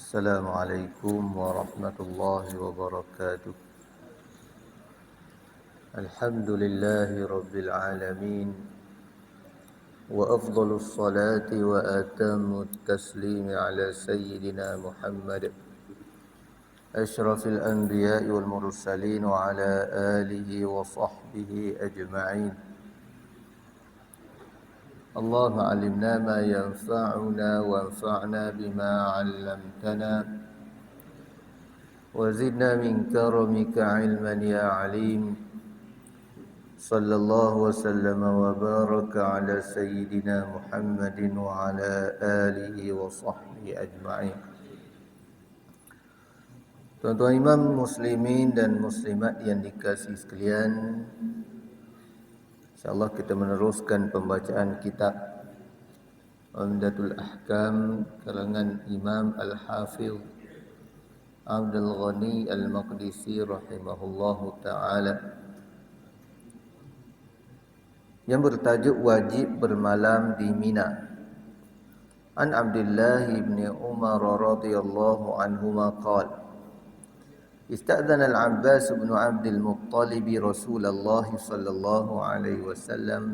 Assalamualaikum warahmatullahi wabarakatuh. Alhamdulillahi rabbil alamin. Wa afdalus salati wa atamut taslimi ala sayyidina Muhammad ashrafil anbiya'i wal mursalin wa ala alihi wa sahbihi ajma'in. اللهم علمنا ما ينفعنا وانفعنا بما علمتنا وزدنا من كرمك علما يا عليم. صلى الله وسلم وبارك على سيدنا محمد وعلى آله وصحبه أجمعين. Tuan-tuan imam muslimin dan muslimat yang dikasihi sekalian, InsyaAllah kita meneruskan pembacaan kitab Umdatul Ahkam karangan Imam Al-Hafidh Abdul Ghani Al-Maqdisi rahimahullahu ta'ala, yang bertajuk wajib bermalam di Mina. An Abdullah bin Umar radhiyallahu anhuma qala استأذن العباس بن عبد المطلب رسول الله صلى الله عليه وسلم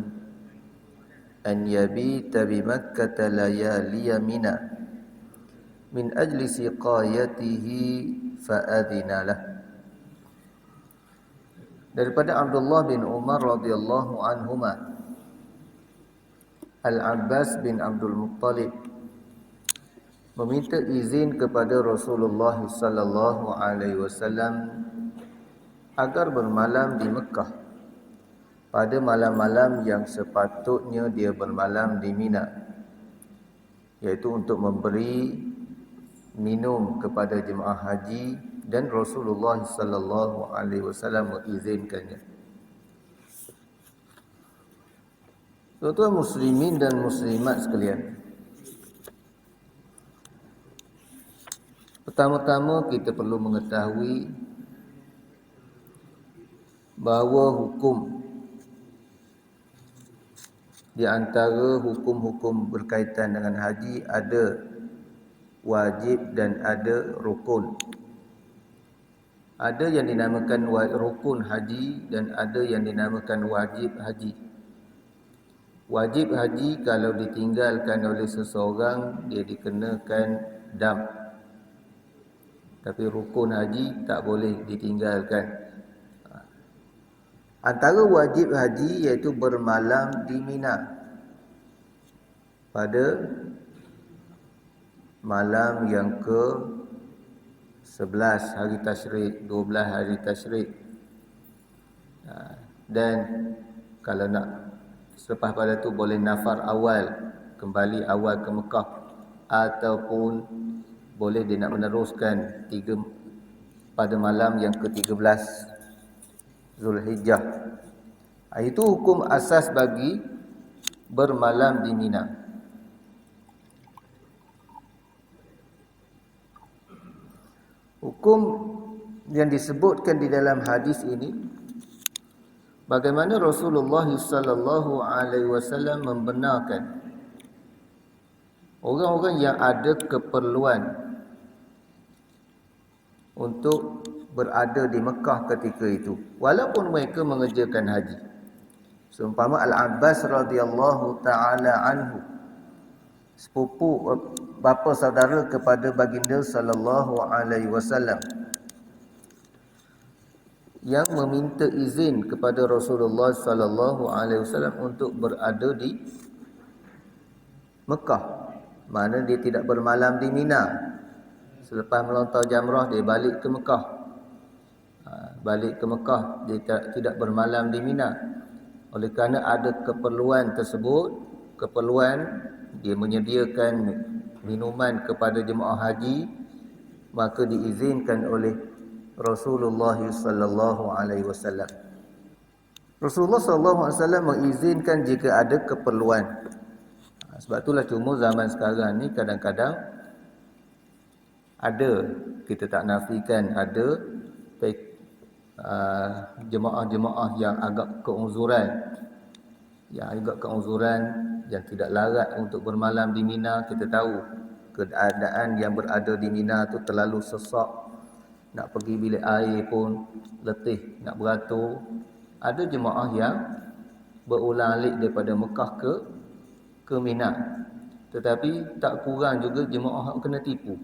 أن يبيت بمكة ليالي منى من أجل سقايته فأذن له. Daripada Abdullah bin Umar radhiyallahu anhuma, Al-Abbas bin Abdul Muttalib meminta izin kepada Rasulullah sallallahu alaihi wasallam agar bermalam di Mekah pada malam-malam yang sepatutnya dia bermalam di Mina, iaitu untuk memberi minum kepada jemaah haji, dan Rasulullah sallallahu alaihi wasallam mengizinkannya. Tuan-tuan muslimin dan muslimat sekalian, pertama-tama kita perlu mengetahui bahawa hukum di antara hukum-hukum berkaitan dengan haji ada wajib dan ada rukun. Ada yang dinamakan rukun haji dan ada yang dinamakan wajib haji. Wajib haji kalau ditinggalkan oleh seseorang dia dikenakan dam. Tapi rukun haji tak boleh ditinggalkan. Antara wajib haji iaitu bermalam di Mina pada malam yang ke-11 hari tasyrik, 12 hari tasyrik. Dan kalau nak selepas pada tu boleh nafar awal, kembali awal ke Mekah, ataupun boleh dia nak meneruskan pada malam yang ke-13 Zulhijjah. Itu hukum asas bagi bermalam di Mina. Hukum yang disebutkan di dalam hadis ini, bagaimana Rasulullah sallallahu alaihi wasallam membenarkan orang-orang yang ada keperluan untuk berada di Mekah ketika itu, walaupun mereka mengerjakan haji. Seumpama Al-Abbas radhiyallahu ta'ala anhu, sepupu bapa saudara kepada baginda sallallahu alaihi wasallam, yang meminta izin kepada Rasulullah sallallahu alaihi wasallam untuk berada di Mekah. Mana dia tidak bermalam di Mina. Selepas melontar jamrah dia balik ke Mekah. Balik ke Mekah, dia tidak bermalam di Mina. Oleh kerana ada keperluan tersebut, keperluan dia menyediakan minuman kepada jemaah haji, maka diizinkan oleh Rasulullah sallallahu alaihi wasallam. Rasulullah sallallahu alaihi wasallam mengizinkan jika ada keperluan. Sebab itulah cuma zaman sekarang ni kadang-kadang ada, kita tak nafikan ada jemaah-jemaah yang agak keuzuran, yang tidak larat untuk bermalam di Mina. Kita tahu keadaan yang berada di Mina tu terlalu sesak, nak pergi bilik air pun letih, nak beratur. Ada jemaah yang berulang-alik daripada Mekah ke Mina. Tetapi tak kurang juga jemaah yang kena tipu.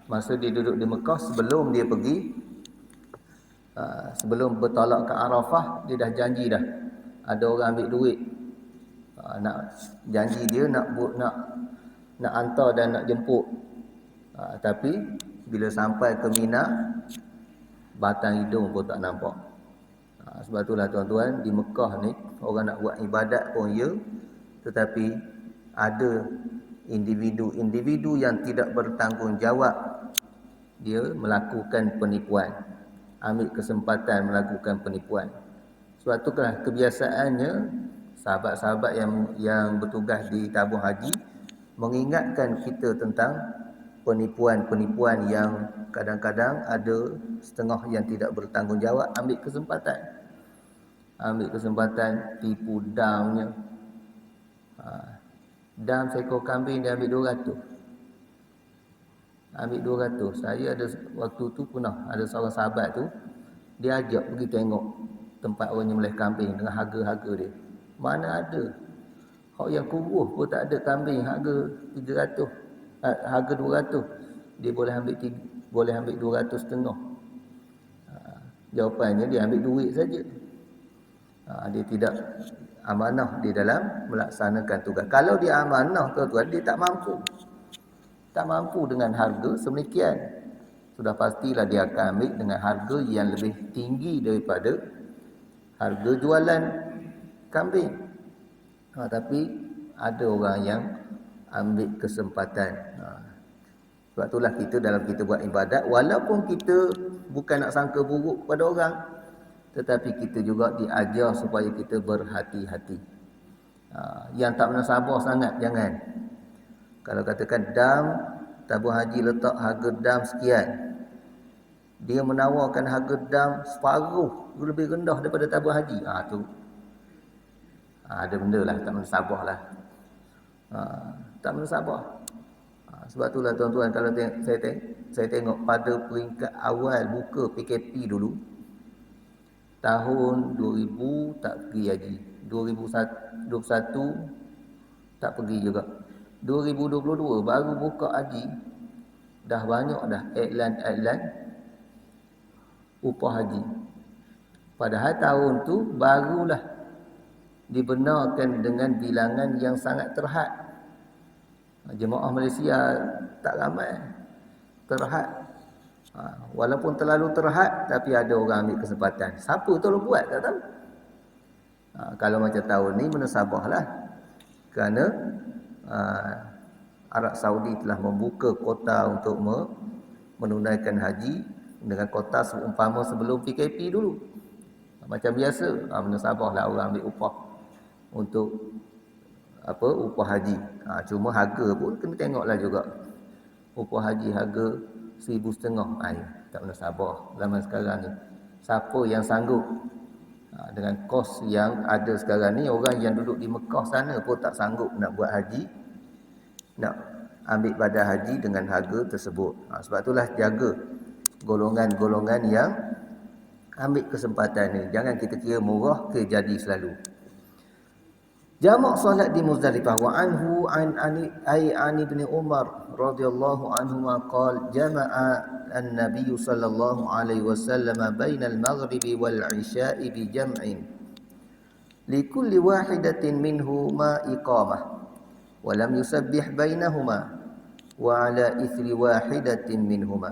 Masa dia duduk di Mekah, sebelum dia pergi, sebelum bertolak ke Arafah, dia dah janji dah. Ada orang ambil duit, nak janji dia nak hantar dan nak jemput. Tapi bila sampai ke Mina, batang hidung pun tak nampak. Sebab itulah tuan-tuan, di Mekah ni orang nak buat ibadat pun ya, tetapi ada individu yang tidak bertanggungjawab, dia melakukan penipuan, ambil kesempatan melakukan penipuan. Sebab itulah kebiasaannya sahabat-sahabat yang bertugas di tabung haji mengingatkan kita tentang penipuan-penipuan yang kadang-kadang ada setengah yang tidak bertanggungjawab, ambil kesempatan tipu damnya. Dam seekor kambing dia ambil 200. Saya ada waktu tu pernah ada seorang sahabat tu, dia ajak pergi tengok tempat orang nyembelih kambing dengan harga-harga dia. Mana ada, hak yang kubuh pun tak ada kambing harga 300, harga 200. Dia boleh ambil 200.5. Jawapannya dia ambil duit saja. Dia tidak amanah di dalam melaksanakan tugas. Kalau dia amanah, tuan-tuan, dia tak mampu dengan harga sedemikian. Sudah pastilah dia akan ambil dengan harga yang lebih tinggi daripada harga jualan kambing. Tapi ada orang yang ambil kesempatan. Sebab itulah kita dalam kita buat ibadat, walaupun kita bukan nak sangka buruk pada orang, tetapi kita juga diajar supaya kita berhati-hati. Yang tak menasabah sangat, jangan. Kalau katakan dam, tabung haji letak harga dam sekian, dia menawarkan harga dam separuh lebih rendah daripada tabung haji, tu ada benda lah tak menasabah lah. Tak menasabah. Sebab itulah tuan-tuan, kalau saya tengok pada peringkat awal buka PKP dulu, tahun 2000 tak pergi haji, 2021 tak pergi juga, 2022 baru buka haji, dah banyak dah iklan upah haji. Padahal tahun tu barulah dibenarkan dengan bilangan yang sangat terhad. Jemaah Malaysia tak ramai terhad. Walaupun terlalu terhad, tapi ada orang ambil kesempatan. Siapa tolong buat tak tahu. Kalau macam tahun ni menasabahlah, kerana Arab Saudi telah membuka kota untuk menunaikan haji dengan kota seumpama sebelum PKP dulu. Macam biasa, menasabahlah orang ambil upah untuk upah haji. Cuma harga pun kena tengoklah juga. Upah haji harga 1,500. Tak menasabah zaman sekarang ni. Siapa yang sanggup dengan kos yang ada sekarang ni? Orang yang duduk di Mekah sana pun tak sanggup nak buat haji, nak ambil badan haji dengan harga tersebut. Sebab itulah jaga golongan-golongan yang ambil kesempatan ni. Jangan kita kira murah ke jadi selalu. Jamak solat di Muzdalifah. Wa anhu an ibn Umar radhiyallahu anhuma qala jama'a an-nabiy sallallahu alaihi wasallam bainal maghribi wal isya'i bi jam'in li kulli wahidatin minhuma iqamah wa lam yusabbih bainahuma wa ala ithri wahidatin minhuma.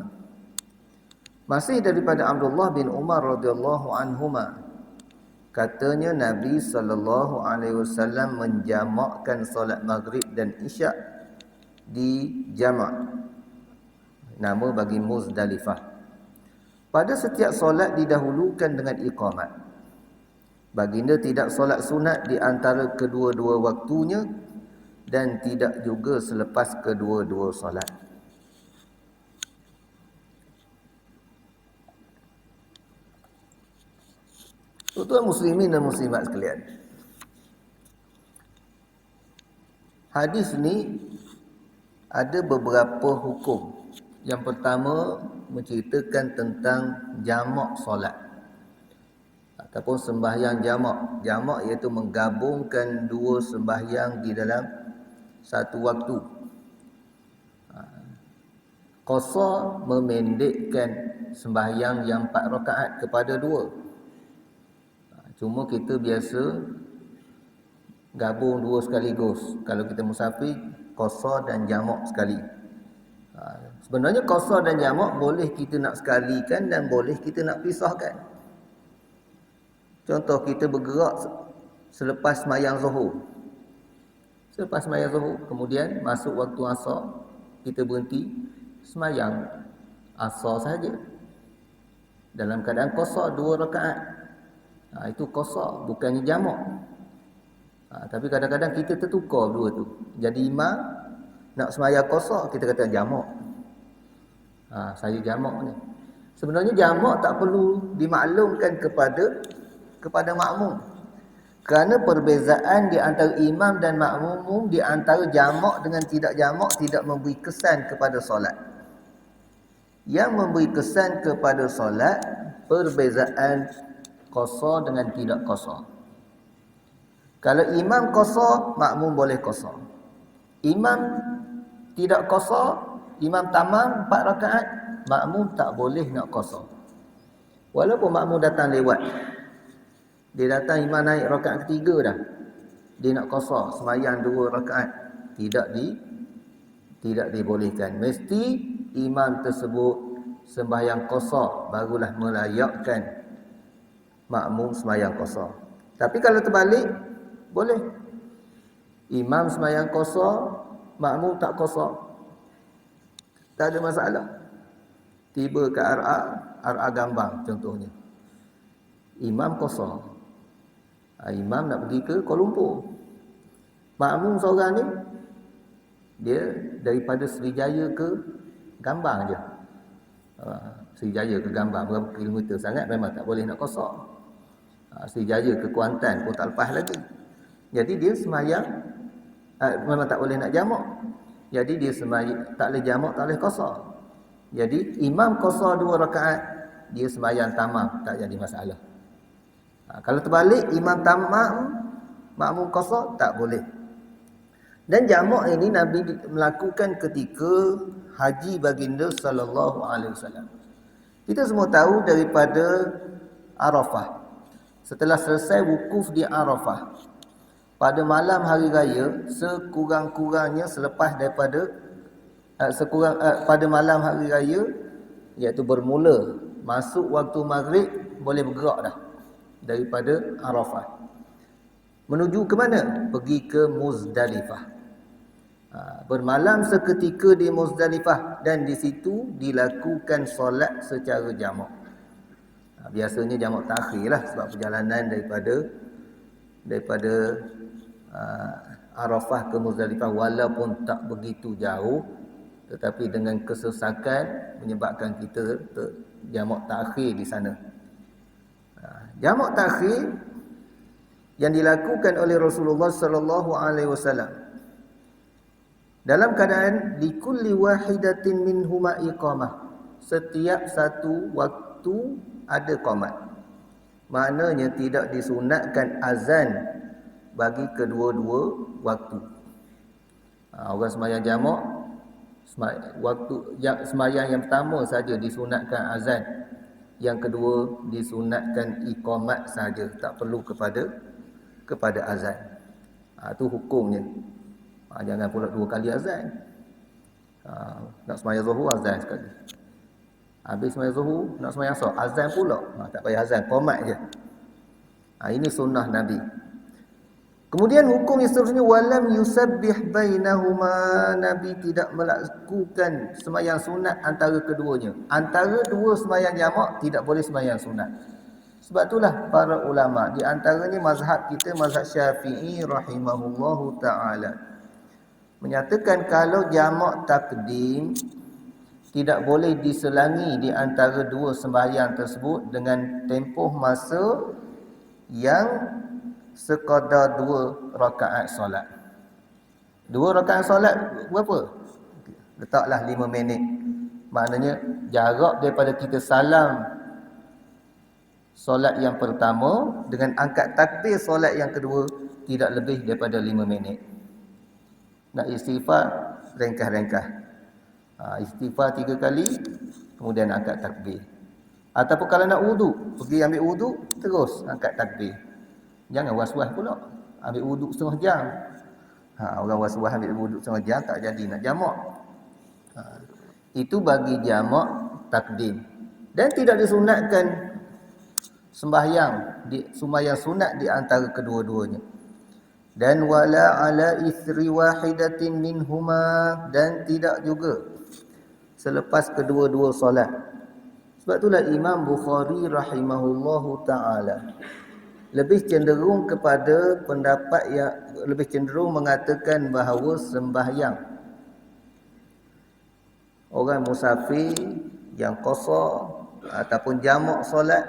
Masih daripada Abdullah bin Umar radhiyallahu anhuma, katanya Nabi SAW menjamakkan solat maghrib dan isyak di jamak. Nama bagi Muzdalifah. Pada setiap solat didahulukan dengan iqamat. Baginda tidak solat sunat di antara kedua-dua waktunya dan tidak juga selepas kedua-dua solat. Tuan-tuan muslimin dan muslimat sekalian, hadis ni ada beberapa hukum. Yang pertama menceritakan tentang jamak solat ataupun sembahyang jamak. Jamak iaitu menggabungkan dua sembahyang di dalam satu waktu. Qasar memendekkan sembahyang yang 4 rakaat kepada 2. Cuma kita biasa gabung 2 sekaligus. Kalau kita musafir, qasar dan jamak sekali. Sebenarnya qasar dan jamak boleh kita nak sekalikan dan boleh kita nak pisahkan. Contoh, kita bergerak selepas sembahyang Zuhur. Selepas sembahyang Zuhur, kemudian masuk waktu Asar, kita berhenti sembahyang Asar saja. Dalam keadaan qasar 2 rakaat. Itu qasar, bukannya jamak. Tapi kadang-kadang kita tertukar dua tu. Jadi imam nak sembahyang qasar, kita kata jamak. Saya jamak ni. Sebenarnya jamak tak perlu dimaklumkan kepada makmum. Kerana perbezaan di antara imam dan makmum, di antara jamak dengan tidak jamak, tidak memberi kesan kepada solat. Yang memberi kesan kepada solat, perbezaan qasar dengan tidak qasar. Kalau imam qasar, makmum boleh qasar. Imam tidak qasar, imam tamam 4 rakaat, makmum tak boleh nak qasar. Walaupun makmum datang lewat. Dia datang, imam naik rakaat ketiga dah. Dia nak qasar, sembahyang 2 rakaat. Tidak dibolehkan. Mesti imam tersebut sembahyang qasar, barulah melayakkan makmum sembahyang qasar. Tapi kalau terbalik, boleh. Imam sembahyang qasar, makmum tak qasar. Tak ada masalah. Tiba ke RA Gambang contohnya. Imam qasar. Imam nak pergi ke Kuala Lumpur. Makmum seorang ni, dia daripada Srijaya ke Gambang je. Srijaya ke Gambang berapa kilometer sangat, memang tak boleh nak qasar. Srijaya ke Kuantan pun tak lepas lagi. Jadi dia sembahyang memang tak boleh nak jamak. Jadi dia sembahyang tak boleh jamak, tak boleh qasar. Jadi imam qasar 2 rakaat, dia sembahyang tamam, tak jadi masalah. Kalau terbalik, imam tamam, makmum qasar, tak boleh. Dan jamak ini Nabi melakukan ketika haji baginda sallallahu alaihi wasallam. Kita semua tahu daripada Arafah. Setelah selesai wukuf di Arafah, pada malam hari raya, sekurang-kurangnya selepas daripada pada malam hari raya, iaitu bermula masuk waktu maghrib, boleh bergerak dah daripada Arafah. Menuju ke mana? Pergi ke Muzdalifah. Bermalam seketika di Muzdalifah, dan di situ dilakukan solat secara jamak. Biasanya jamak takhir lah, sebab perjalanan daripada Arafah ke Muzdalifah walaupun tak begitu jauh, tetapi dengan kesesakan menyebabkan kita jamak takhir di sana. Jamak takhir yang dilakukan oleh Rasulullah sallallahu alaihi wasallam dalam keadaan likulli wahidatin minhuma iqamah. Setiap satu waktu ada qamat. Maknanya tidak disunatkan azan bagi kedua-dua waktu. Orang sembahyang jamak, sembahyang yang pertama saja disunatkan azan, yang kedua disunatkan iqamat saja, tak perlu kepada azan. Itu hukumnya. Jangan pula 2 kali azan. Nak sembahyang Zuhur azan sekali. Habis sembahyang Zuhur nak sembahyang Asar azan pula. Tak payah azan, qamat je. Ini sunnah Nabi. Kemudian hukum yang seterusnya, walam yusabbih bainahuma. Nabi tidak melakukan sembahyang sunat antara keduanya. Antara 2 sembahyang jamak tidak boleh sembahyang sunat. Sebab itulah para ulama, di antaranya mazhab kita, mazhab Syafi'i rahimahullahu ta'ala, menyatakan kalau jamak takdim tidak boleh diselangi di antara 2 sembahyang tersebut dengan tempoh masa yang sekadar 2 rakaat solat. 2 rakaat solat berapa? Letaklah 5 minit. Maknanya jarak daripada kita salam solat yang pertama dengan angkat takbir solat yang kedua tidak lebih daripada 5 minit. Nak istighfar, ringkas-ringkas. Istighfar 3 kali, kemudian angkat takbir. Ataupun kalau nak wuduk, pergi ambil wuduk, terus angkat takbir. Jangan was-was pula. Ambil wuduk setengah jam. Orang was-was ambil wuduk setengah jam, tak jadi nak jamak. Itu bagi jamak takdim. Dan tidak disunatkan sembahyang sunat di antara kedua-duanya. Dan wala ala ithri wahidatin minhuma, dan tidak juga selepas kedua-dua solat. Sebab itulah Imam Bukhari rahimahullahu ta'ala lebih cenderung kepada pendapat yang lebih cenderung mengatakan bahawa sembahyang orang musafir yang qasar ataupun jamak solat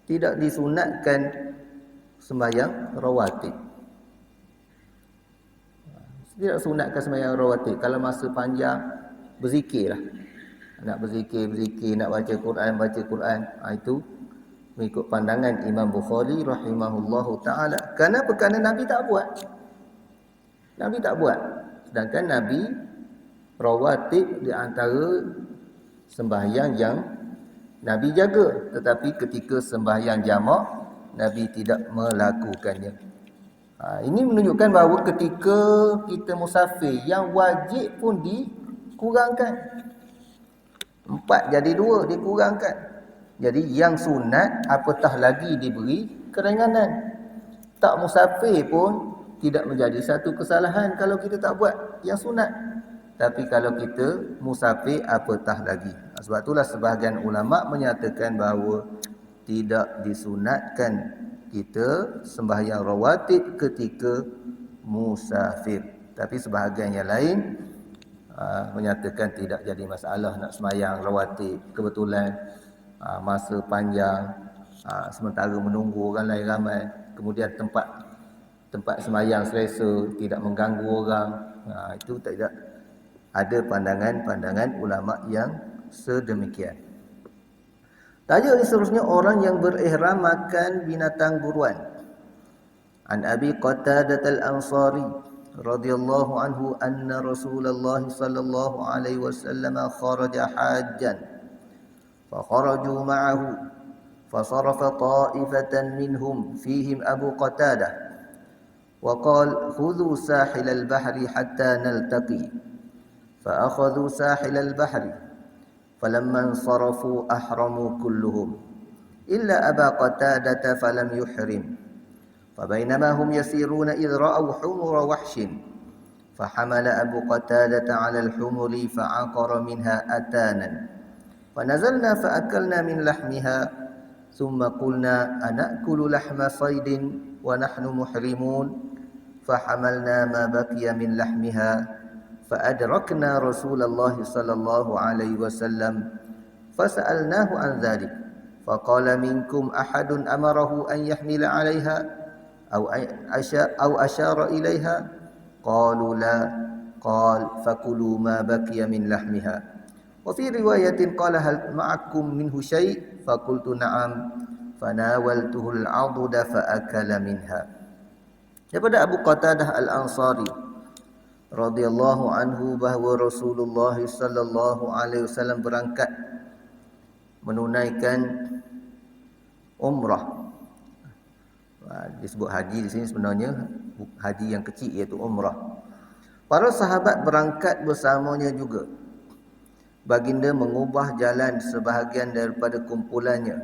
tidak disunatkan sembahyang rawatib. Tidak sunatkan sembahyang rawatib. Kalau masa panjang, berzikirlah. Nak berzikir, nak baca Quran. Itu mengikut pandangan Imam Bukhari rahimahullahu ta'ala. Kenapa? Kerana Nabi tak buat. Nabi tak buat. Sedangkan Nabi rawatib di antara sembahyang yang Nabi jaga. Tetapi ketika sembahyang jamak, Nabi tidak melakukannya. Ini menunjukkan bahawa ketika kita musafir, yang wajib pun dikurangkan. 4 jadi 2, dikurangkan. Jadi yang sunat apatah lagi diberi keringanan. Tak musafir pun tidak menjadi satu kesalahan kalau kita tak buat yang sunat. Tapi kalau kita musafir apatah lagi. Sebab itulah sebahagian ulama menyatakan bahawa tidak disunatkan kita sembahyang rawatib ketika musafir. Tapi sebahagian yang lain menyatakan tidak jadi masalah nak sembahyang rawatib. Kebetulan masa panjang, sementara menunggu orang lain ramai, kemudian tempat sembahyang selesa, tidak mengganggu orang. Itu tidak ada pandangan-pandangan ulama yang sedemikian. Tajuk ini seterusnya orang yang berihram makan binatang buruan. An Abi Qatadah al-Ansari radhiyallahu anhu anna Rasulullah sallallahu alaihi wasallam kharaja hajjan fa kharaju ma'ahu fa sarafa ta'ifatan minhum fihim Abu Qatadah wa qala khudhu sahil al-bahri hatta naltaqi fa akhadhu sahil al-bahri فلما انصرفوا أحرموا كلهم إلا أبا قتادة فلم يحرم فبينما هم يسيرون إذ رأوا حمر وحش فحمل أبو قتادة على الحمر فعقر منها أتانا فنزلنا فأكلنا من لحمها ثم قلنا أنأكل لحم صيد ونحن محرمون فحملنا ما بقي من لحمها فأدركنا رسول الله صلى الله عليه وسلم فسألناه عن ذلك فقال منكم أحد أمره أن يحمل عليها أو أشار إليها قالوا لا قال فكلوا ما بقي من لحمها وفي رواية قال هل معكم منه شيء فقلت نعم فناولته العضد فأكل منها. Daripada Abu Qatadah al-Ansari radhiyallahu anhu bahawa Rasulullah sallallahu alaihi wasallam berangkat menunaikan umrah. Disebut haji di sini sebenarnya haji yang kecil iaitu umrah. Para sahabat berangkat bersamanya juga. Baginda mengubah jalan sebahagian daripada kumpulannya.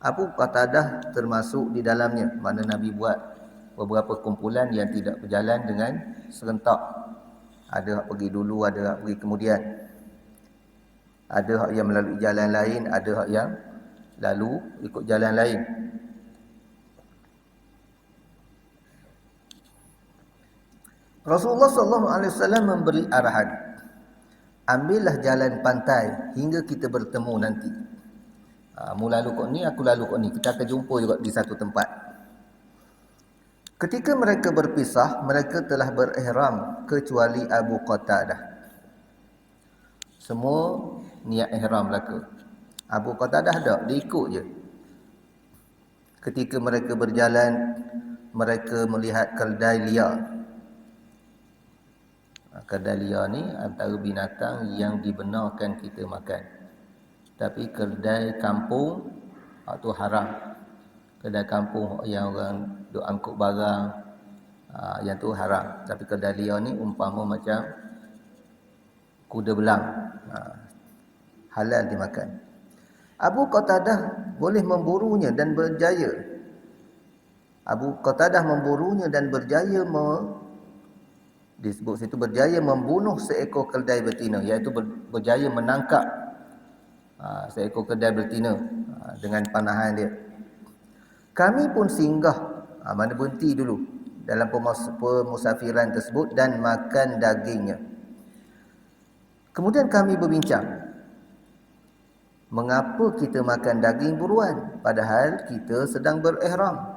Abu Qatadah termasuk di dalamnya. Mana Nabi buat beberapa kumpulan yang tidak berjalan dengan serentak. Ada hak pergi dulu, ada hak pergi kemudian. Ada hak yang melalui jalan lain, ada hak yang lalu ikut jalan lain. Rasulullah SAW memberi arahan, ambillah jalan pantai hingga kita bertemu nanti. Mu lalu kau ni, aku lalu kau ni, kita akan jumpa juga di satu tempat. Ketika mereka berpisah, mereka telah berihram kecuali Abu Qatadah. Semua niat ihram belaka. Abu Qatadah tak, dia ikut je. Ketika mereka berjalan, mereka melihat keldai liar. Keldai liar ni antara binatang yang dibenarkan kita makan. Tapi keldai kampung itu haram. Keldai kampung yang orang duk angkut barang, yang tu haram. Tapi keldai liar ni umpama macam kuda belang, halal dimakan. Abu Qatadah boleh memburunya dan berjaya. Abu Qatadah memburunya dan berjaya disebut situ berjaya membunuh seekor keldai betina, iaitu berjaya menangkap seekor keldai betina dengan panahan dia. Kami pun singgah, mana berhenti dulu dalam pemusafiran tersebut dan makan dagingnya. Kemudian kami berbincang, mengapa kita makan daging buruan padahal kita sedang berihram?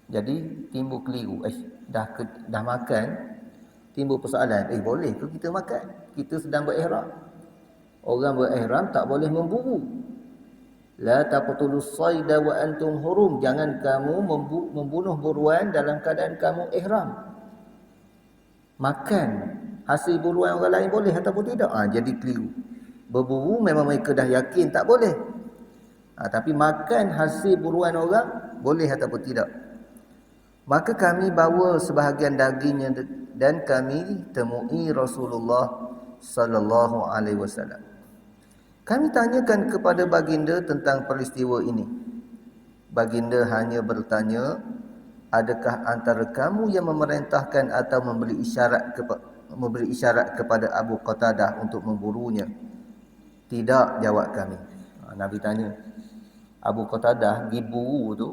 Jadi timbul keliru. Dah makan, timbul persoalan, boleh ke kita makan? Kita sedang berihram. Orang berihram tak boleh memburu. La taqtulus sayda wa antum hurum. Jangan kamu membunuh buruan dalam keadaan kamu ihram. Makan hasil buruan orang lain boleh ataupun tidak? Jadi keliru. Berburu memang mereka dah yakin tak boleh. Tapi makan hasil buruan orang boleh ataupun tidak. Maka kami bawa sebahagian dagingnya dan kami temui Rasulullah sallallahu alaihi wasallam. Kami tanyakan kepada baginda tentang peristiwa ini. Baginda hanya bertanya, adakah antara kamu yang memerintahkan atau memberi isyarat kepada Abu Qatadah untuk memburunya? Tidak, jawab kami. Nabi tanya, Abu Qatadah diburu tu,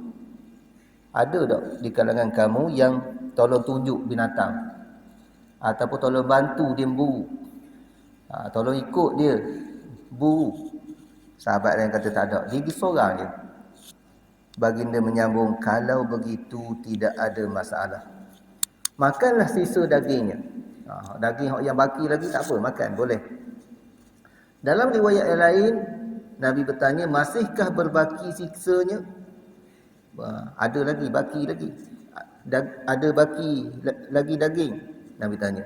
ada tak di kalangan kamu yang tolong tunjuk binatang ataupun tolong bantu dia memburu, tolong ikut dia buru? Sahabat lain kata tak ada, dia pergi seorang je. Baginda menyambung, kalau begitu tidak ada masalah, makanlah sisa dagingnya. Daging yang baki lagi tak apa, makan boleh. Dalam riwayat yang lain, Nabi bertanya, masihkah berbaki sisanya? Ada lagi, baki lagi. Ada baki lagi daging? Nabi tanya.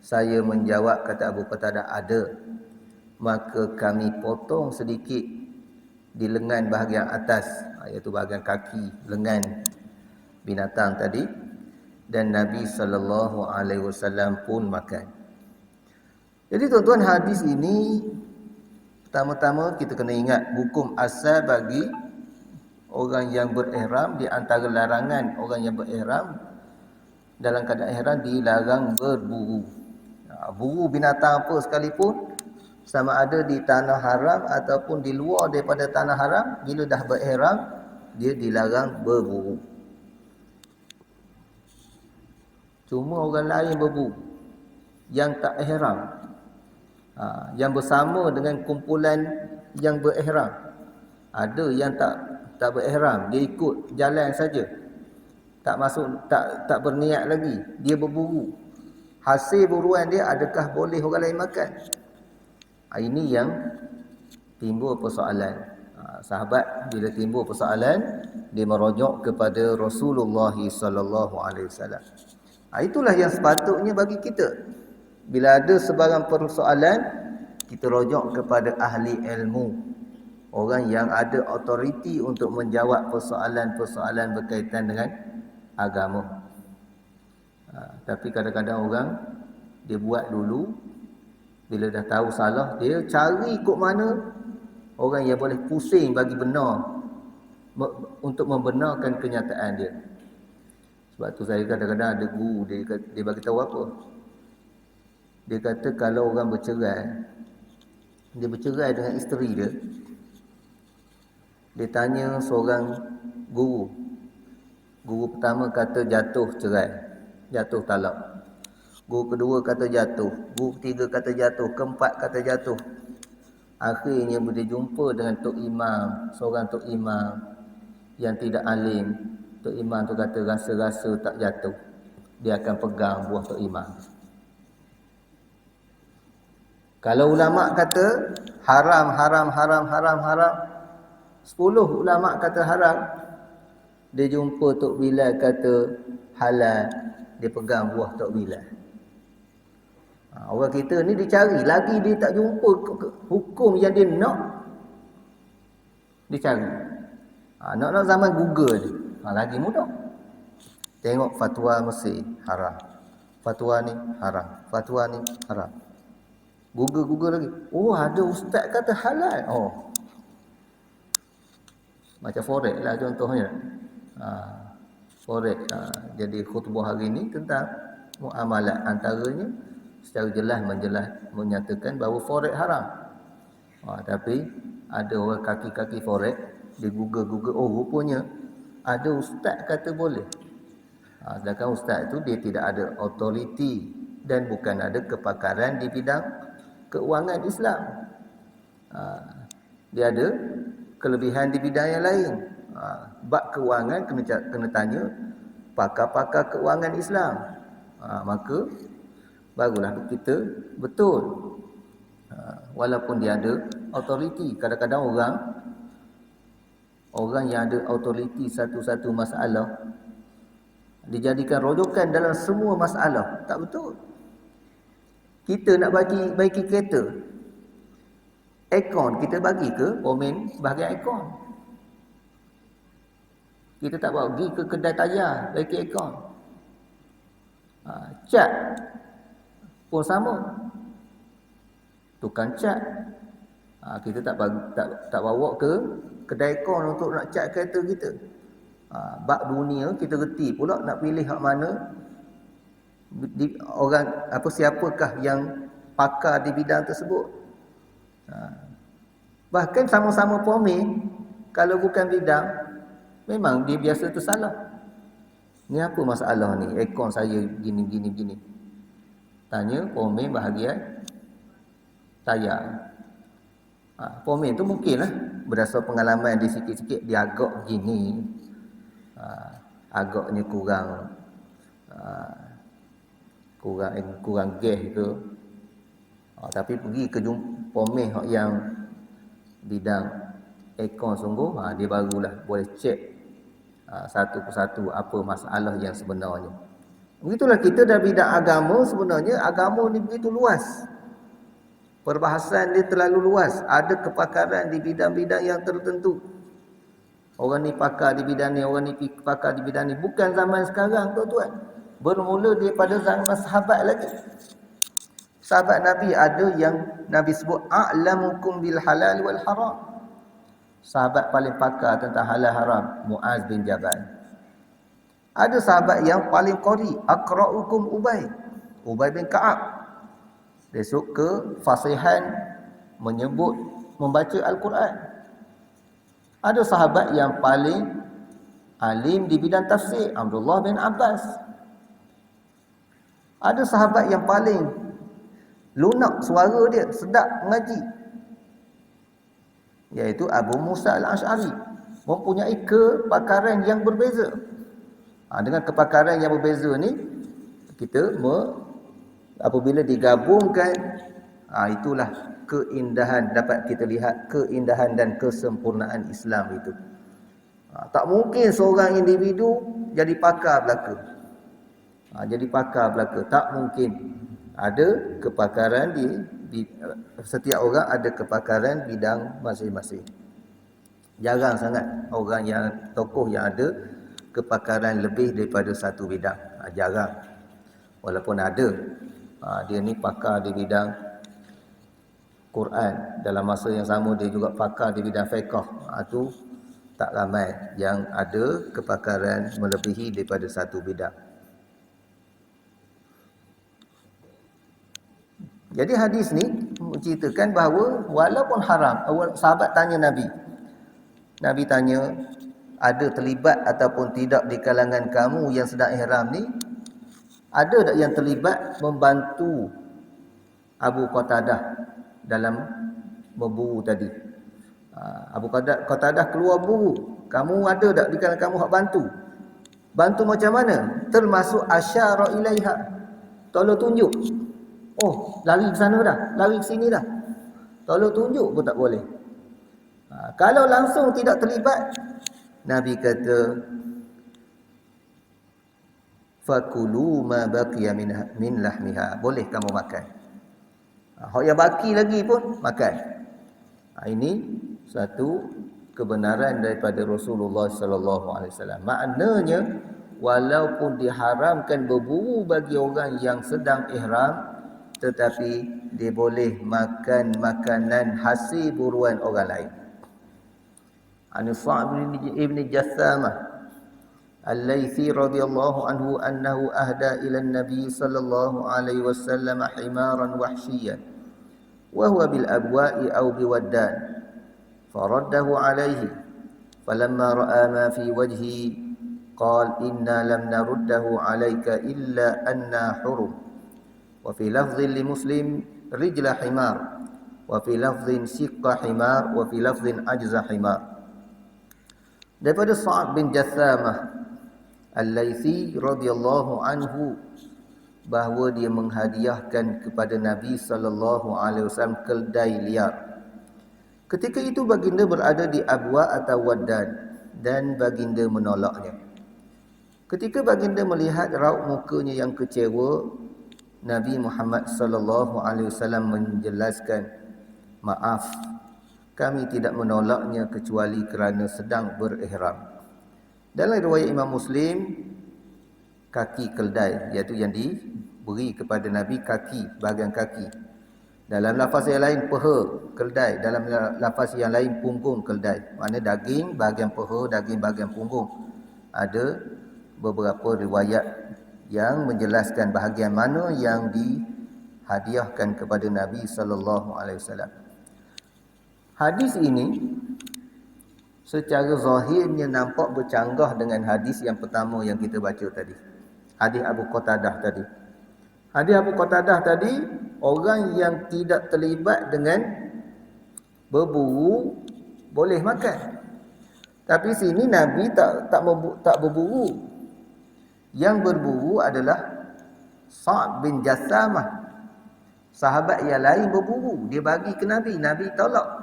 Saya menjawab, kata Abu Qatadah, ada. Maka kami potong sedikit di lengan bahagian atas, iaitu bahagian kaki, lengan binatang tadi. Dan Nabi SAW pun makan. Jadi tuan-tuan, hadis ini pertama-tama kita kena ingat hukum asal bagi orang yang berihram. Di antara larangan orang yang berihram, dalam keadaan ihram dilarang berburu. Buru binatang apa sekalipun, sama ada di tanah haram ataupun di luar daripada tanah haram, bila dah berihram dia dilarang berburu. Cuma orang lain berburu yang tak ihram, yang bersama dengan kumpulan yang berihram. Ada yang tak berihram, dia ikut jalan saja, tak masuk, tak berniat lagi, dia berburu. Hasil buruan dia adakah boleh orang lain makan? Ini yang timbul persoalan. Sahabat bila timbul persoalan, dia merujuk kepada Rasulullah sallallahu alaihi wasallam. Itulah yang sepatutnya bagi kita. Bila ada sebarang persoalan, kita rujuk kepada ahli ilmu, orang yang ada autoriti untuk menjawab persoalan-persoalan berkaitan dengan agama. Tapi kadang-kadang orang dia buat dulu, bila dah tahu salah, dia cari ikut mana orang yang boleh pusing bagi benar, untuk membenarkan kenyataan dia. Sebab tu saya kadang-kadang ada guru, dia bagi tahu apa? Dia kata kalau orang bercerai, dia bercerai dengan isteri dia, dia tanya seorang guru. Guru pertama kata jatuh cerai, jatuh talak. Guru kedua kata jatuh, guru ketiga kata jatuh, keempat kata jatuh. Akhirnya dia jumpa dengan Tok Imam, seorang Tok Imam yang tidak alim. Tok Imam tu kata rasa-rasa tak jatuh, dia akan pegang buah Tok Imam. Kalau ulama kata haram, haram, haram, haram, haram, 10 ulama kata haram, dia jumpa Tok Bilal kata halal, dia pegang buah Tok Bilal. Orang kita ni dicari, lagi dia tak jumpa hukum yang dia nak, dia cari. Nak zaman Google ni, lagi mudah. Tengok fatwa Mesir, haram. Fatwa ni haram. Fatwa ni haram. Google lagi. Oh, ada ustaz kata halal. Oh. Macam forex lah contohnya. Forex. Jadi khutbah hari ni tentang muamalat, antaranya secara jelas menyatakan bahawa forex haram. Tapi ada orang kaki-kaki forex, dia Google, oh rupanya ada ustaz kata boleh. Sedangkan ustaz itu dia tidak ada autoriti dan bukan ada kepakaran di bidang keuangan Islam. Dia ada kelebihan di bidang yang lain. Bab keuangan kena tanya pakar-pakar keuangan Islam. Maka barulah kita betul. Walaupun dia ada autoriti, kadang-kadang orang yang ada autoriti satu-satu masalah dijadikan rojokan dalam semua masalah. Tak betul. Kita nak baiki kereta, aircon kita bagi ke pomen sebahagian aircon. Kita tak bawa pergi ke kedai tayar baiki aircon. Cat pun sama. Tukang cat, kita tak bawa ke kedai aircon untuk nak cat kereta kita. Bab dunia kita reti pula nak pilih hak mana orang siapakah yang pakar di bidang tersebut. Bahkan sama-sama pomen, kalau bukan bidang memang dia biasa tersalah. Ni apa masalah ni? Aircon saya gini. Tanya pomen bahagian tayar. Pomen tu mungkinlah berdasar pengalaman dia sikit-sikit dia agak gini. Agaknya kurang gas ke. Tapi pergi ke pomen yang bidang aircon sungguh, dia barulah boleh cek satu persatu apa masalah yang sebenarnya. Begitulah kita dalam bidang agama, sebenarnya agama ni begitu luas. Perbahasan dia terlalu luas. Ada kepakaran di bidang-bidang yang tertentu. Orang ni pakar di bidang ni, orang ni pakar di bidang ni. Bukan zaman sekarang, tuan-tuan. Bermula daripada zaman sahabat lagi. Sahabat Nabi ada yang Nabi sebut a'lamukum bil halal wal haram. Sahabat paling pakar tentang halal haram, Muaz bin Jabal. Ada sahabat yang paling qari, aqra'ukum Ubay bin Ka'ab. Dia suka fasihan menyebut membaca Al-Quran. Ada sahabat yang paling alim di bidang tafsir, Abdullah bin Abbas. Ada sahabat yang paling lunak suara dia, sedap mengaji, iaitu Abu Musa al-Ash'ari. Mempunyai kepakaran yang berbeza. Dengan kepakaran yang berbeza ni, kita apabila digabungkan, itulah keindahan, dapat kita lihat keindahan dan kesempurnaan Islam itu. Tak mungkin seorang individu jadi pakar belaka. Jadi pakar belaka, tak mungkin. Ada kepakaran setiap orang ada kepakaran bidang masing-masing. Jarang sangat orang yang tokoh yang ada kepakaran lebih daripada satu bidang. Jarang. Walaupun ada, dia ni pakar di bidang Quran, dalam masa yang sama dia juga pakar di bidang fiqh. Itu tak ramai yang ada kepakaran melebihi daripada satu bidang. Jadi hadis ni menceritakan bahawa walaupun haram, sahabat tanya Nabi. Nabi tanya, ada terlibat ataupun tidak di kalangan kamu yang sedang ihram ni? Ada tak yang terlibat membantu Abu Qatadah dalam memburu tadi? Abu Qatadah keluar buru. Kamu ada tak di kalangan kamu hak bantu? Bantu macam mana? Termasuk asyara ilaiha. Tolong tunjuk. Oh, lari ke sana dah, lari ke sini dah. Tolong tunjuk pun tak boleh. Kalau langsung tidak terlibat, Nabi kata, fakulu ma baqiya min lahmiha. Boleh kamu makan. Hak yang baki lagi pun makan. Ini satu kebenaran daripada Rasulullah sallallahu alaihi wasallam. Maknanya walaupun diharamkan berburu bagi orang yang sedang ihram, tetapi dia boleh makan makanan hasil buruan orang lain. Sa'd ibn Jassamah Al-Laythi radhiyallahu anhu annahu ahda ila an-nabi sallallahu alaihi wasallam himaran wahshiyan wa huwa bil abwa'i aw biwaddan faraddahu alaihi falamma ra'a ma fi wajhi qala inna lam naruddahu alayka illa anna hurum wa fi lafdhin li Muslim rijla himar wa fi lafdhin shiqqa himar wa fi lafdhin ajza himar. Daripada Sa'd bin Jassamah Al-Laythi radhiyallahu anhu bahawa dia menghadiahkan kepada Nabi sallallahu alaihi wasallam keldai liar. Ketika itu baginda berada di Abwa atau Waddan dan baginda menolaknya. Ketika baginda melihat raut mukanya yang kecewa, Nabi Muhammad sallallahu alaihi wasallam menjelaskan, "Maaf, kami tidak menolaknya kecuali kerana sedang berihram." Dalam riwayat Imam Muslim, kaki keldai, iaitu yang diberi kepada Nabi kaki, bahagian kaki. Dalam lafaz yang lain peha keldai, dalam lafaz yang lain punggung keldai. Makna daging bahagian peha, daging bahagian punggung. Ada beberapa riwayat yang menjelaskan bahagian mana yang dihadiahkan kepada Nabi sallallahu alaihi wasallam. Hadis ini secara zahirnya nampak bercanggah dengan hadis yang pertama yang kita baca tadi. Hadis Abu Qatadah tadi. Hadis Abu Qatadah tadi, orang yang tidak terlibat dengan berburu boleh makan. Tapi sini Nabi tak berburu. Yang berburu adalah Sa'd bin Jassamah. Sahabat yang lain berburu, dia bagi ke Nabi, Nabi tolak.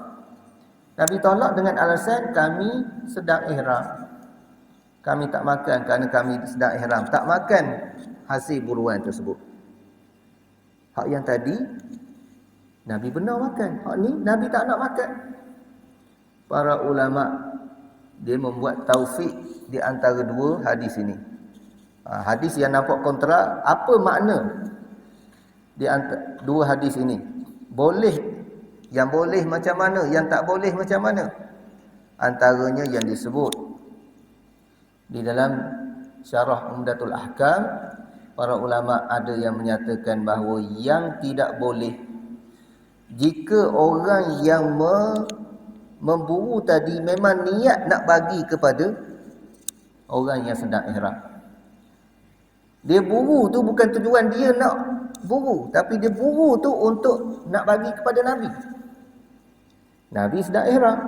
Nabi tolak dengan alasan kami sedang ihram. Kami tak makan kerana kami sedang ihram. Tak makan hasil buruan tersebut. Hak yang tadi, Nabi benar makan. Hak ni, Nabi tak nak makan. Para ulama' dia membuat taufik di antara dua hadis ini. Hadis yang nampak kontra, apa makna di antara dua hadis ini? Boleh, yang boleh macam mana, yang tak boleh macam mana? Antaranya yang disebut di dalam syarah Umdatul Ahkam, para ulama ada yang menyatakan bahawa yang tidak boleh, jika orang yang memburu tadi memang niat nak bagi kepada orang yang sedang ihram. Dia buru tu bukan tujuan dia nak buru, tapi dia buru tu untuk nak bagi kepada Nabi. Nabi sedang ihram.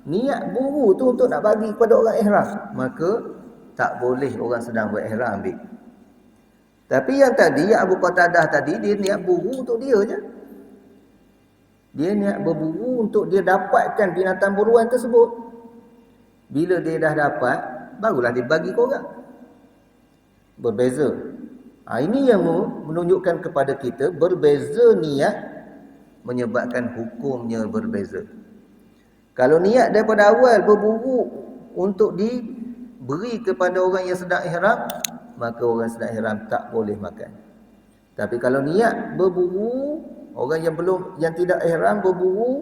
Niat buru tu untuk nak bagi kepada orang ihram, maka tak boleh orang sedang berihram ambil. Tapi yang tadi, yang Abu Qatadah tadi, dia niat buru untuk dia je. Dia niat berburu untuk dia dapatkan binatang buruan tersebut. Bila dia dah dapat, barulah dia bagi ke orang. Berbeza. Ini yang menunjukkan kepada kita berbeza niat menyebabkan hukumnya berbeza. Kalau niat daripada awal berburu untuk diberi kepada orang yang sedang ihram, maka orang sedang ihram tak boleh makan. Tapi kalau niat berburu, orang yang tidak ihram berburu,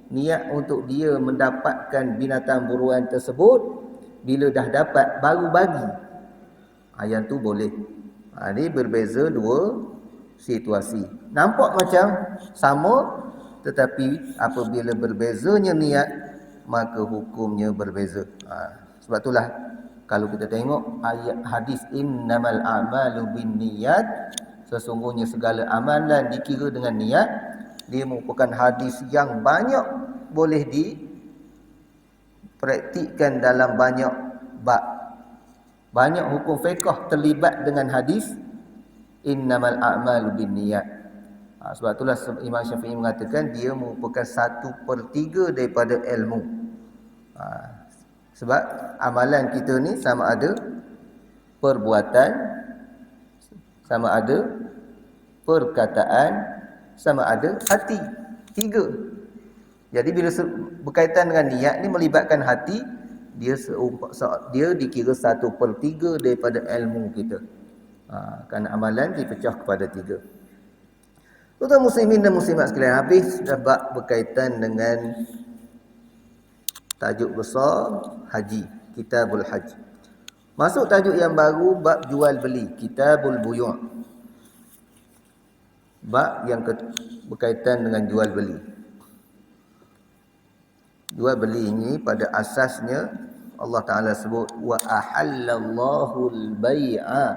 niat untuk dia mendapatkan binatang buruan tersebut, bila dah dapat baru bagi, yang tu boleh. Ini berbeza dua situasi. Nampak macam sama, tetapi apabila berbezanya niat, maka hukumnya berbeza. Sebab itulah kalau kita tengok ayat hadis innamal a'malu binniyat, sesungguhnya segala amalan dikira dengan niat, dia merupakan hadis yang banyak boleh dipraktikkan dalam banyak bab. Banyak hukum fiqh terlibat dengan hadis innamal a'malu binniyat. Sebab itulah Imam Syafi'i mengatakan dia merupakan 1/3 daripada ilmu. Sebab amalan kita ni sama ada perbuatan, sama ada perkataan, sama ada hati. 3. Jadi bila berkaitan dengan niat ni melibatkan hati, dia dikira 1/3 daripada ilmu kita. Kerana amalan dipecah kepada 3. Tuan muslimin dan muslimat sekalian, habis bab berkaitan dengan tajuk besar haji, Kitabul Hajj. Masuk tajuk yang baru, bab jual beli, Kitabul Buyu'. Bab yang berkaitan dengan jual beli. Jual beli ini pada asasnya Allah Ta'ala sebut wa ahallallahu al-bai'a.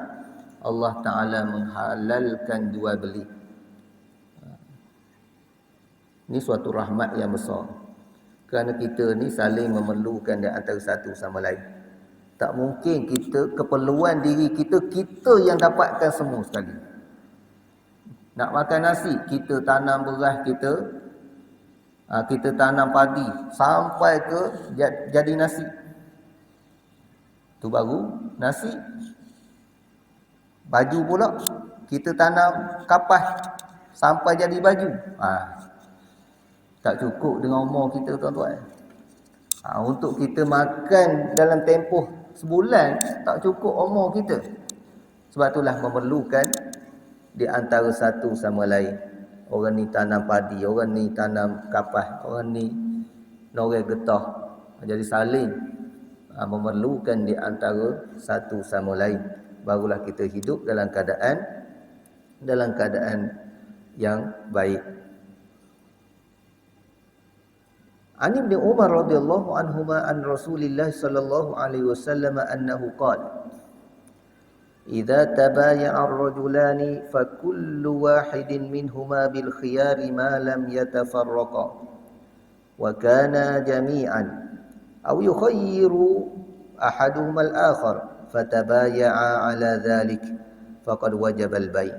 Allah Ta'ala menghalalkan jual beli. Ini suatu rahmat yang besar. Kerana kita ni saling memerlukan di antara satu sama lain. Tak mungkin kita, keperluan diri kita, kita yang dapatkan semua sekali. Nak makan nasi, kita tanam beras kita tanam padi sampai ke jadi nasi. Tu baru nasi. Baju pula kita tanam kapas sampai jadi baju. Tak cukup dengan umur kita, tuan-tuan. Untuk kita makan dalam tempoh sebulan tak cukup umur kita. Sebab itulah memerlukan di antara satu sama lain. Orang ni tanam padi, orang ni tanam kapas, orang ni noreh getah. Jadi saling memerlukan di antara satu sama lain. Barulah kita hidup dalam keadaan yang baik. An Ibn Umar radhiyallahu anhuma an Rasulillah sallallahu alaihi wasallam annahu qala إذا تبايع الرجلان فكل واحد منهما بالخيار ما لم يتفرقا وكانا جميعا أو يخير أحدهما الآخر فتبايعا على ذلك فقد وجب البيع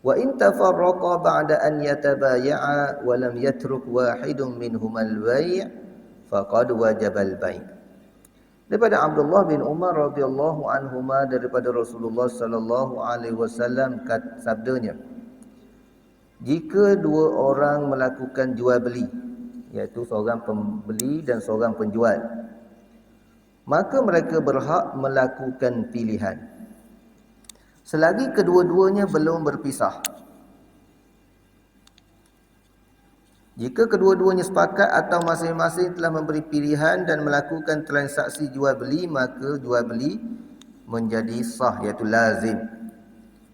وإن تفرقا بعد أن يتبايعا ولم يترك واحد منهما البيع فقد وجب البيع. Daripada Abdullah bin Umar radhiyallahu anhuma, daripada Rasulullah sallallahu alaihi wasallam sabdanya, jika dua orang melakukan jual beli, iaitu seorang pembeli dan seorang penjual, maka mereka berhak melakukan pilihan selagi kedua-duanya belum berpisah. Jika kedua-duanya sepakat atau masing-masing telah memberi pilihan dan melakukan transaksi jual beli, maka jual beli menjadi sah, iaitu lazim.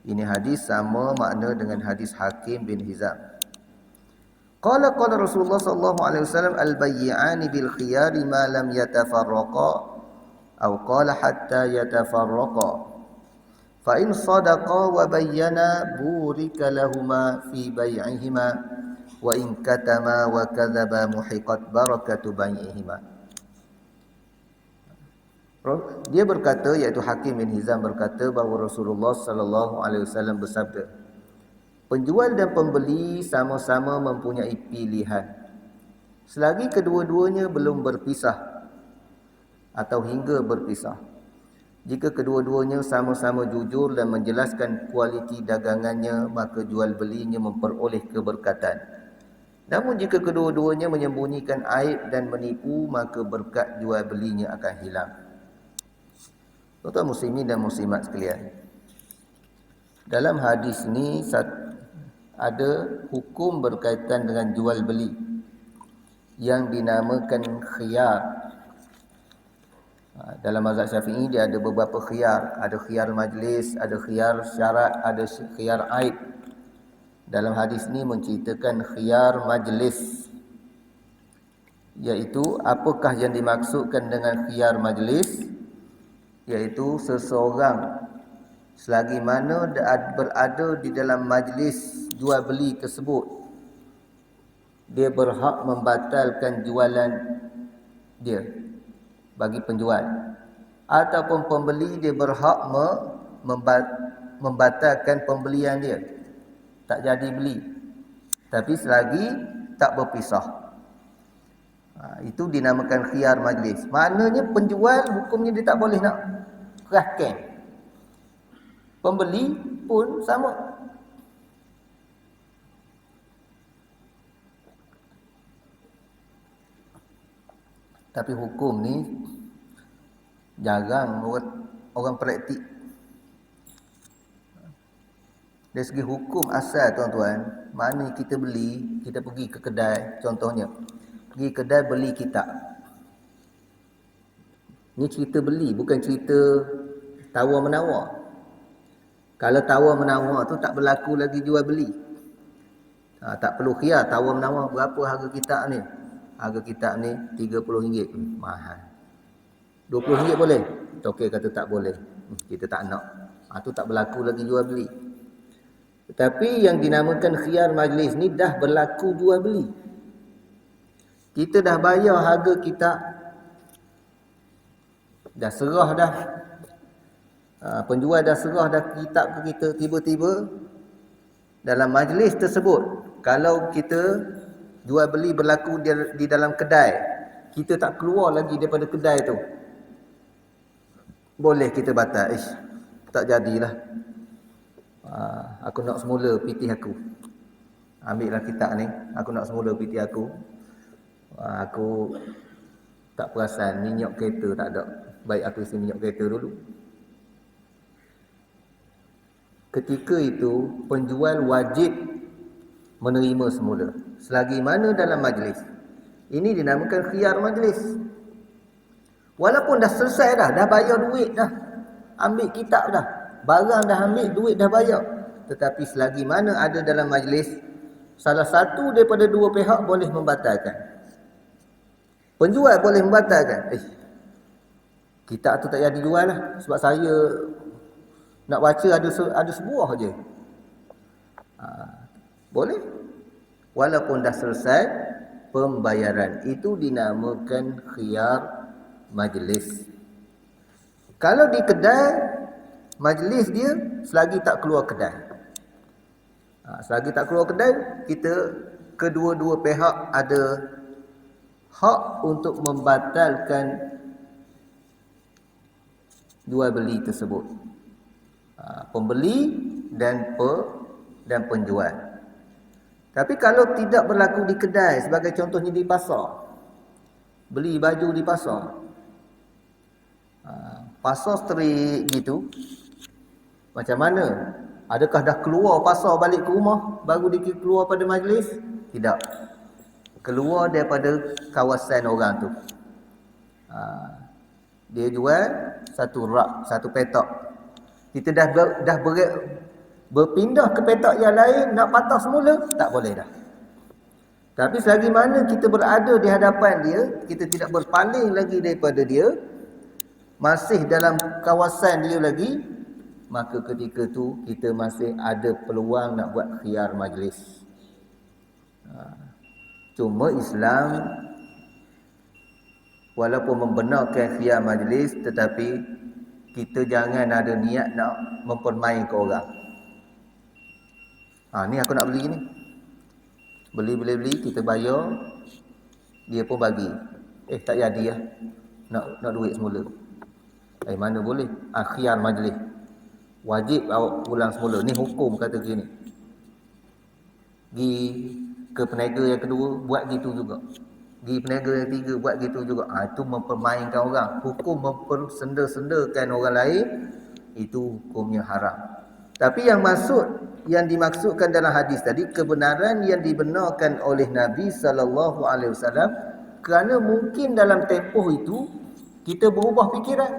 Ini hadis sama makna dengan hadis Hakim bin Hizam. Qala Rasulullah sallallahu alaihi wasallam al-bayyi'ani bil khiyari ma lam yatafarraqa atau qala hatta yatafarraqa. Fa in sadaqa wa bayyana burika lahumā fi bay'ihima wa in katama wa kadzaba muhiqat barakatu bai'ihima. Dia berkata, iaitu Hakim bin Hizam berkata bahawa Rasulullah sallallahu alaihi wasallam bersabda, penjual dan pembeli sama-sama mempunyai pilihan selagi kedua-duanya belum berpisah atau hingga berpisah. Jika kedua-duanya sama-sama jujur dan menjelaskan kualiti dagangannya, maka jual belinya memperoleh keberkatan. Namun jika kedua-duanya menyembunyikan aib dan menipu, maka berkat jual belinya akan hilang. Tuan-tuan muslimin dan muslimat sekalian, dalam hadis ini ada hukum berkaitan dengan jual beli yang dinamakan khiyar. Dalam mazhab Syafi'i dia ada beberapa khiyar. Ada khiyar majlis, ada khiyar syarat, ada khiyar aib. Dalam hadis ini menceritakan khiyar majlis, iaitu apakah yang dimaksudkan dengan khiyar majlis, iaitu seseorang selagi mana berada di dalam majlis jual beli tersebut, dia berhak membatalkan jualan dia bagi penjual, ataupun pembeli dia berhak membatalkan pembelian dia, tak jadi beli. Tapi selagi tak berpisah. Itu dinamakan khiyar majlis. Maknanya penjual hukumnya dia tak boleh nak kerahkan. Pembeli pun sama. Tapi hukum ni jarang orang praktik. Dari segi hukum asal tuan-tuan, mana kita beli, kita pergi ke kedai, contohnya pergi kedai beli kitab. Ni cerita beli, bukan cerita tawar-menawar. Kalau tawar-menawar tu tak berlaku lagi jual beli. Tak perlu khiyar tawar-menawar berapa harga kitab ni. Harga kitab ni RM30. Mahal. RM20 boleh? Tokek kata tak boleh. Kita tak nak. Tu tak berlaku lagi jual beli. Tetapi yang dinamakan khiyar majlis ni dah berlaku jual beli. Kita dah bayar harga kitab, dah serah dah, penjual dah serah dah kitab ke kita. Tiba-tiba dalam majlis tersebut, kalau kita jual beli berlaku di dalam kedai, kita tak keluar lagi daripada kedai tu, boleh kita batal. Tak jadilah, aku nak semula PT aku, ambillah kitab ni, aku nak semula PT aku. Aku tak perasan minyak kereta tak ada, baik aku isi minyak kereta dulu. Ketika itu penjual wajib menerima semula, selagi mana dalam majlis. Ini dinamakan khiyar majlis. Walaupun dah selesai dah bayar duit dah, ambil kitab dah, barang dah ambil, duit dah bayar, tetapi selagi mana ada dalam majlis, salah satu daripada dua pihak boleh membatalkan. Penjual boleh membatalkan. Kitab tu tak jadi jual lah, sebab saya nak baca ada sebuah je. Boleh. Walaupun dah selesai pembayaran. Itu dinamakan khiyar majlis. Kalau di kedai, majlis dia selagi tak keluar kedai. Selagi tak keluar kedai, kita kedua-dua pihak ada hak untuk membatalkan jual beli tersebut. Pembeli dan penjual. Tapi kalau tidak berlaku di kedai, sebagai contohnya di pasar, beli baju di pasar, pasar street gitu, macam mana? Adakah dah keluar pasar balik ke rumah baru dia keluar pada majlis? Tidak. Keluar daripada kawasan orang tu. Dia jual satu rak, satu petak. Kita dah berpindah ke petak yang lain, nak patah semula, tak boleh dah. Tapi selagi mana kita berada di hadapan dia, kita tidak berpaling lagi daripada dia, masih dalam kawasan dia lagi, maka ketika tu kita masih ada peluang nak buat khiyar majlis. Cuma Islam walaupun membenarkan khiyar majlis, tetapi kita jangan ada niat nak mempermainkan orang. Ni aku nak beli ni. Beli, kita bayar, dia pun bagi. Tak jadi lah. Nak duit semula. Mana boleh? Khiyar majlis. Wajib awak pulang semula. Ni hukum kata gini. Pergi ke peniaga yang kedua, buat gitu juga. Pergi peniaga yang ketiga, buat gitu juga. Itu mempermainkan orang. Hukum mempersenda-sendakan orang lain, itu hukumnya haram. Tapi yang dimaksudkan dalam hadis tadi, kebenaran yang dibenarkan oleh Nabi SAW, kerana mungkin dalam tempoh itu kita berubah fikiran.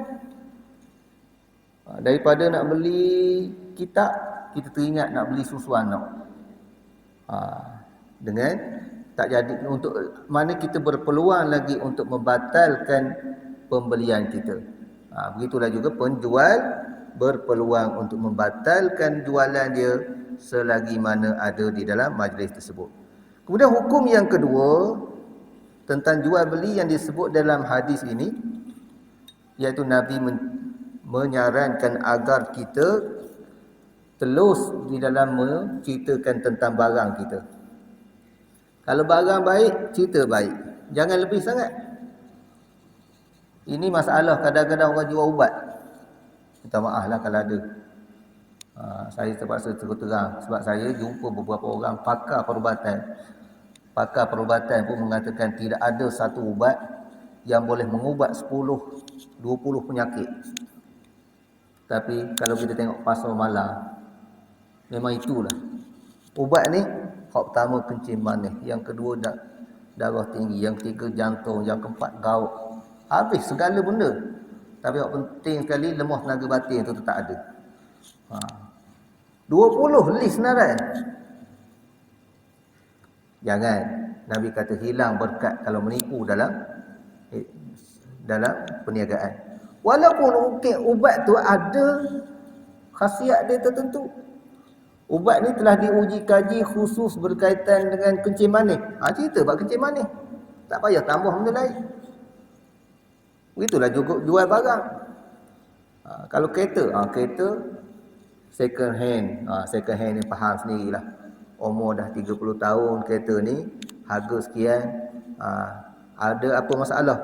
Daripada nak beli kitab, kita teringat nak beli susu anak. Dengan tak jadi, untuk mana kita berpeluang lagi untuk membatalkan pembelian kita. Begitulah juga penjual berpeluang untuk membatalkan jualan dia selagi mana ada di dalam majlis tersebut. Kemudian hukum yang kedua tentang jual beli yang disebut dalam hadis ini, iaitu Nabi menyarankan agar kita telus di dalam menceritakan tentang barang kita. Kalau barang baik, cerita baik. Jangan lebih sangat. Ini masalah kadang-kadang orang jual ubat. Minta maaf lah kalau ada. Saya terpaksa terus terang. Sebab saya jumpa beberapa orang pakar perubatan. Pakar perubatan pun mengatakan tidak ada satu ubat yang boleh mengubat 10, 20 penyakit. Tapi kalau kita tengok pasar malam, memang itulah. Ubat ni, hak pertama kencing manis, yang kedua darah tinggi, yang ketiga jantung, yang keempat gout. Habis segala benda. Tapi yang penting sekali lemah tenaga batin tu tak ada. 20 list senarai. Jangan. Nabi kata hilang berkat kalau menipu dalam perniagaan. Walaupun mungkin ubat tu ada khasiat dia tertentu. Ubat ni telah diuji kaji khusus berkaitan dengan kencing manis. Cerita bab kencing manis. Tak payah tambah benda lain. Begitulah juga jual barang. Kalau kereta second hand. Second hand ni faham sendirilah. Umur dah 30 tahun kereta ni, harga sekian. Ada apa masalah?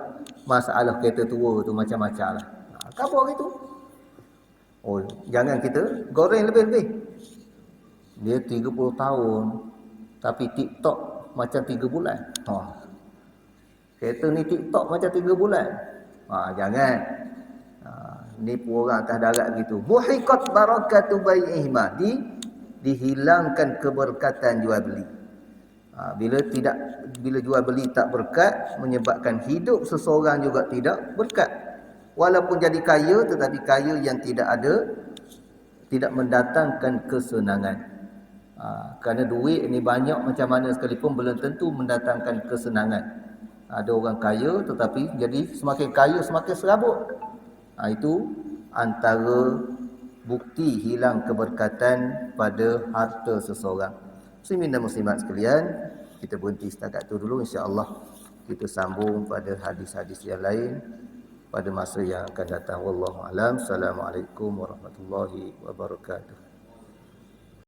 Masalah kereta tua tu macam-macam lah. Khabar gitu. Jangan kita goreng lebih-lebih. Dia 30 tahun tapi TikTok macam 3 bulan. Kereta ni TikTok macam 3 bulan. Jangan. Nipu orang atas darat gitu. Muhiqat barakatu bai'ihima. Dihilangkan keberkatan jual beli. Bila jual beli tak berkat, menyebabkan hidup seseorang juga tidak berkat. Walaupun jadi kaya, tetapi kaya yang tidak mendatangkan kesenangan. Kerana duit ni banyak macam mana sekalipun belum tentu mendatangkan kesenangan. Ada orang kaya tetapi jadi semakin kaya semakin serabut. Itu antara bukti hilang keberkatan pada harta seseorang. Muslimin dan muslimat sekalian, kita berhenti setakat itu dulu, insya-Allah kita sambung pada hadis-hadis yang lain pada masa yang akan datang. Wallahu alam. Assalamualaikum warahmatullahi wabarakatuh.